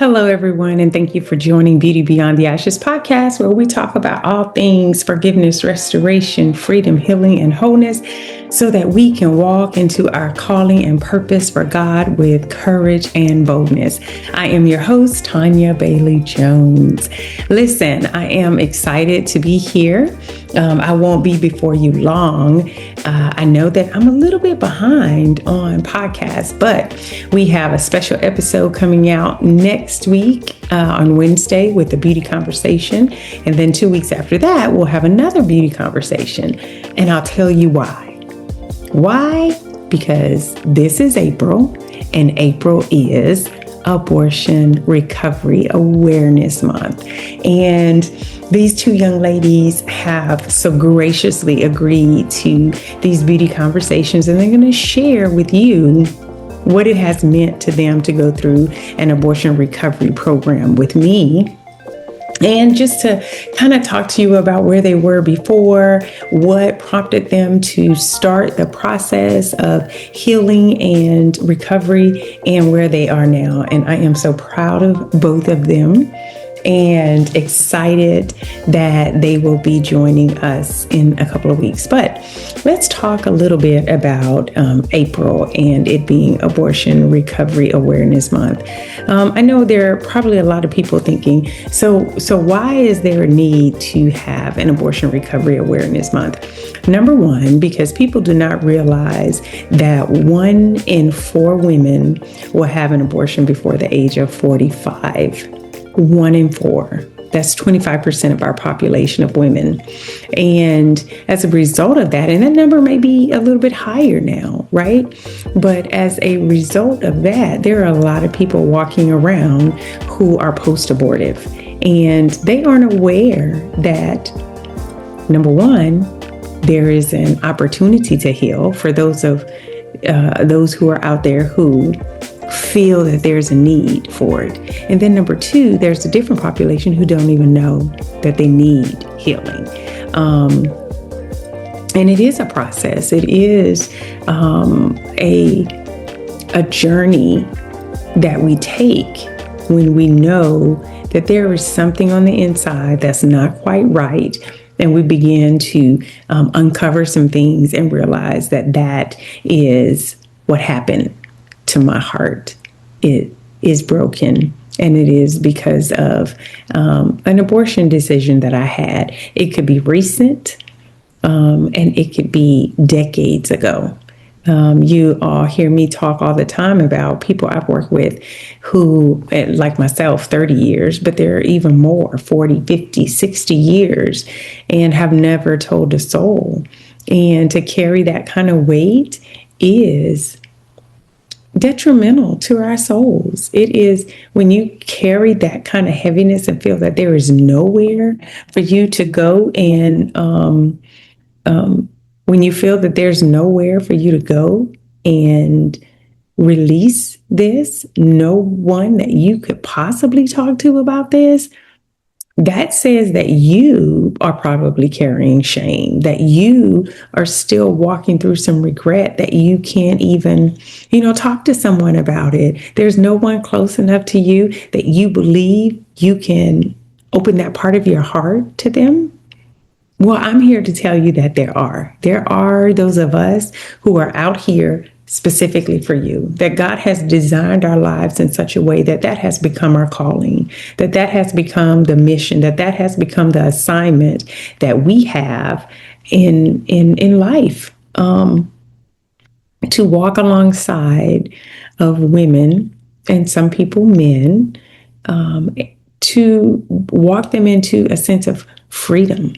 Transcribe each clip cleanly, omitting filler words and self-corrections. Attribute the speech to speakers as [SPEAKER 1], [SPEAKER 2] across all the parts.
[SPEAKER 1] Hello, everyone, and thank you for joining Beauty Beyond the Ashes podcast, where we talk about all things forgiveness, restoration, freedom, healing, and wholeness so that we can walk into our calling and purpose for God with courage and boldness. I am your host, Tanya Bailey Jones. Listen, I am excited to be here. I won't be before you long. I know that I'm a little bit behind on podcasts, but we have a special episode coming out next week on Wednesday with the beauty conversation. And then 2 weeks after that, we'll have another beauty conversation. And I'll tell you why. Why? Because this is April, and April is Abortion Recovery Awareness Month. And these two young ladies have so graciously agreed to these beauty conversations, and they're going to share with you what it has meant to them to go through an abortion recovery program with me. And just to kind of talk to you about where they were before, what prompted them to start the process of healing and recovery, and where they are now. And I am so proud of both of them and excited that they will be joining us in a couple of weeks. But let's talk a little bit about April and it being Abortion Recovery Awareness Month. I know there are probably a lot of people thinking, so why is there a need to have an Abortion Recovery Awareness Month? Number one, because people do not realize that 1 in 4 women will have an abortion before the age of 45. 1 in 4. That's 25% of our population of women. And as a result of that, and that number may be a little bit higher now, right? But as a result of that, there are a lot of people walking around who are post-abortive, and they aren't aware that, number one, there is an opportunity to heal for those who are out there who feel that there's a need for it. And then number 2, there's a different population who don't even know that they need healing. And it is a process. It is a journey that we take when we know that there is something on the inside that's not quite right. And we begin to uncover some things and realize that that is what happened to my heart. It is broken, and it is because of an abortion decision that I had. It could be recent, and it could be decades ago. You all hear me talk all the time about people I've worked with who, like myself, 30 years, but there are even more, 40, 50, 60 years, and have never told a soul. And to carry that kind of weight is detrimental to our souls. It is when you carry that kind of heaviness and feel that there is nowhere for you to go, and when you feel that there's nowhere for you to go and release this, no one that you could possibly talk to about this, that says that you are probably carrying shame, that you are still walking through some regret, that you can't even, talk to someone about it. There's no one close enough to you that you believe you can open that part of your heart to them. Well, I'm here to tell you that there are those of us who are out here specifically for you, that God has designed our lives in such a way that that has become our calling, that that has become the mission, that that has become the assignment that we have in life, to walk alongside of women, and some people men, to walk them into a sense of freedom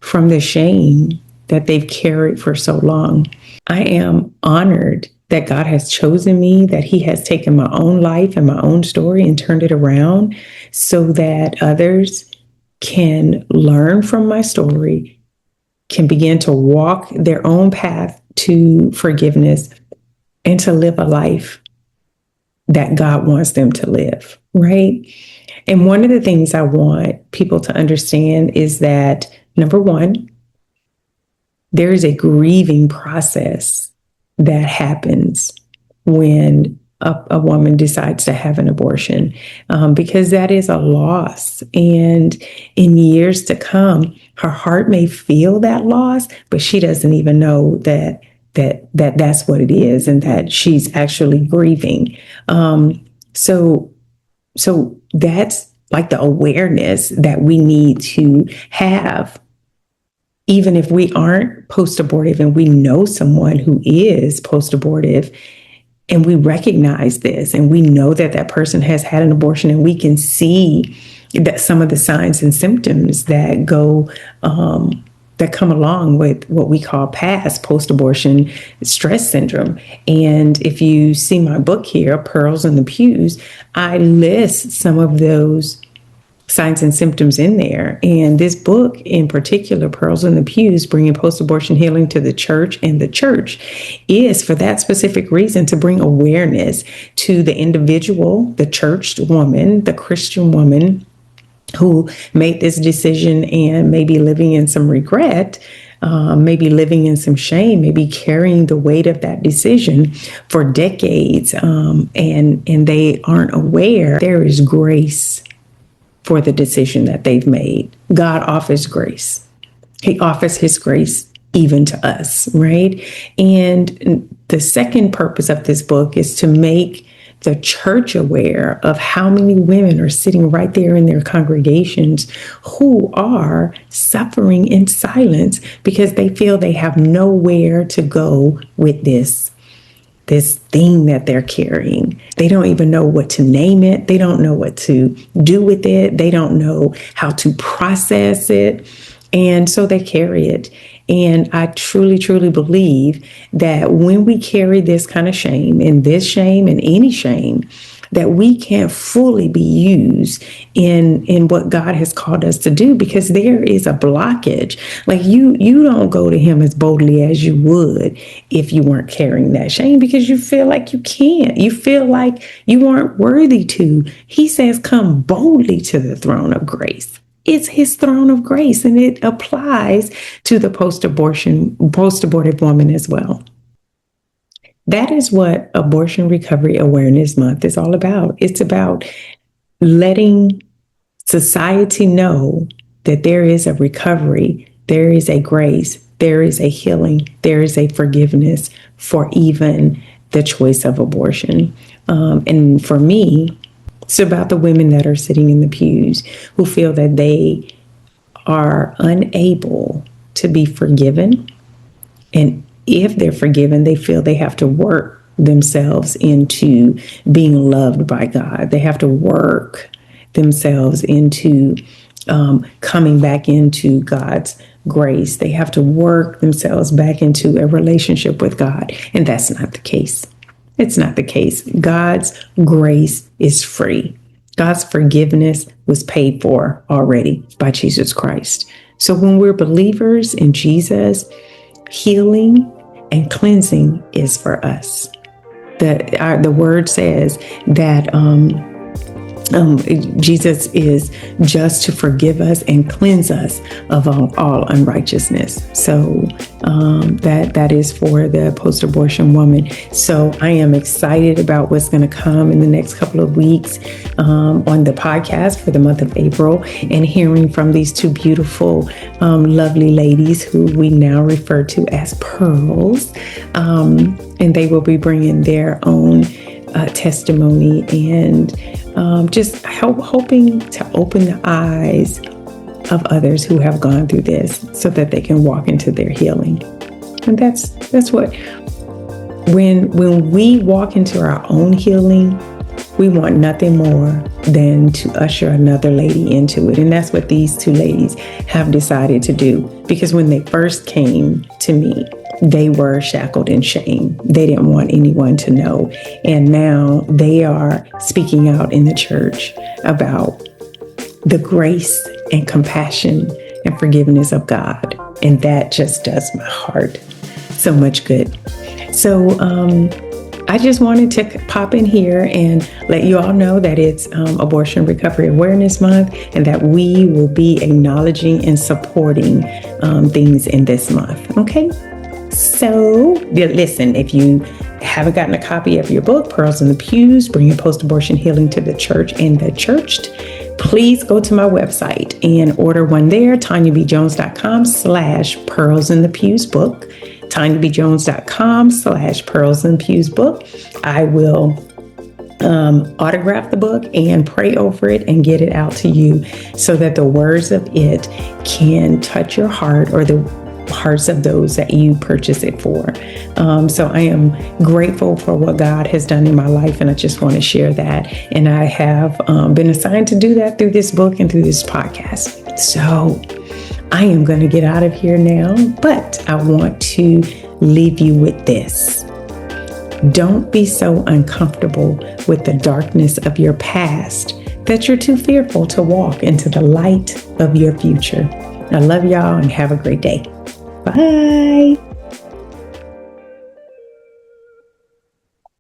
[SPEAKER 1] from the shame that they've carried for so long. I am honored that God has chosen me, that He has taken my own life and my own story and turned it around so that others can learn from my story, can begin to walk their own path to forgiveness, and to live a life that God wants them to live, right? And one of the things I want people to understand is that, number one, there is a grieving process that happens when a woman decides to have an abortion, because that is a loss. And in years to come, her heart may feel that loss, but she doesn't even know that's what it is, and that she's actually grieving. So that's like the awareness that we need to have, even if we aren't post-abortive and we know someone who is post-abortive, and we recognize this, and we know that that person has had an abortion, and we can see that some of the signs and symptoms that that come along with what we call past post-abortion stress syndrome. And if you see my book here, Pearls in the Pews, I list some of those signs and symptoms in there. And this book in particular, Pearls in the Pews, Bringing Post-Abortion Healing to the Church, and the church, is for that specific reason, to bring awareness to the individual, the churched woman, the Christian woman who made this decision and maybe living in some regret, maybe living in some shame, maybe carrying the weight of that decision for decades, and they aren't aware there is grace for the decision that they've made. God offers grace. He offers his grace even to us, right? And the second purpose of this book is to make the church aware of how many women are sitting right there in their congregations who are suffering in silence because they feel they have nowhere to go with this thing that they're carrying. They don't even know what to name it. They don't know what to do with it. They don't know how to process it. And so they carry it. And I truly, truly believe that when we carry this kind of shame, and any shame, that we can't fully be used in what God has called us to do, because there is a blockage. Like you don't go to him as boldly as you would if you weren't carrying that shame, because you feel like you can't. You feel like you aren't worthy to. He says, come boldly to the throne of grace. It's his throne of grace, and it applies to the post-abortive woman as well. That is what Abortion Recovery Awareness Month is all about. It's about letting society know that there is a recovery, there is a grace, there is a healing, there is a forgiveness for even the choice of abortion. And for me, it's about the women that are sitting in the pews who feel that they are unable to be forgiven. And if they're forgiven, they feel they have to work themselves into being loved by God. They have to work themselves into coming back into God's grace. They have to work themselves back into a relationship with God. And that's not the case. It's not the case. God's grace is free. God's forgiveness was paid for already by Jesus Christ. So when we're believers in Jesus, healing and cleansing is for us. The word says that Jesus is just to forgive us and cleanse us of all unrighteousness. So that is for the post-abortion woman. So I am excited about what's going to come in the next couple of weeks on the podcast for the month of April, and hearing from these two beautiful, lovely ladies who we now refer to as Pearls. And they will be bringing their own testimony and just hoping to open the eyes of others who have gone through this so that they can walk into their healing. And that's what, when we walk into our own healing, we want nothing more than to usher another lady into it. And that's what these two ladies have decided to do. Because when they first came to me, they were shackled in shame. They didn't want anyone to know. And now they are speaking out in the church about the grace and compassion and forgiveness of God. And that just does my heart so much good. So I just wanted to pop in here and let you all know that it's Abortion Recovery Awareness Month, and that we will be acknowledging and supporting things in this month. Okay? So listen, if you haven't gotten a copy of your book, Pearls in the Pews, Bringing Post-Abortion Healing to the Church and the Churched, please go to my website and order one there, tanyabjones.com/Pearls in the Pews book, tanyabjones.com/Pearls in the Pews book. I will autograph the book and pray over it and get it out to you so that the words of it can touch your heart or the hearts of those that you purchase it for. So I am grateful for what God has done in my life, and I just want to share that. And I have been assigned to do that through this book and through this podcast. So I am going to get out of here now, but I want to leave you with this. Don't be so uncomfortable with the darkness of your past that you're too fearful to walk into the light of your future. I love y'all and have a great day. Bye.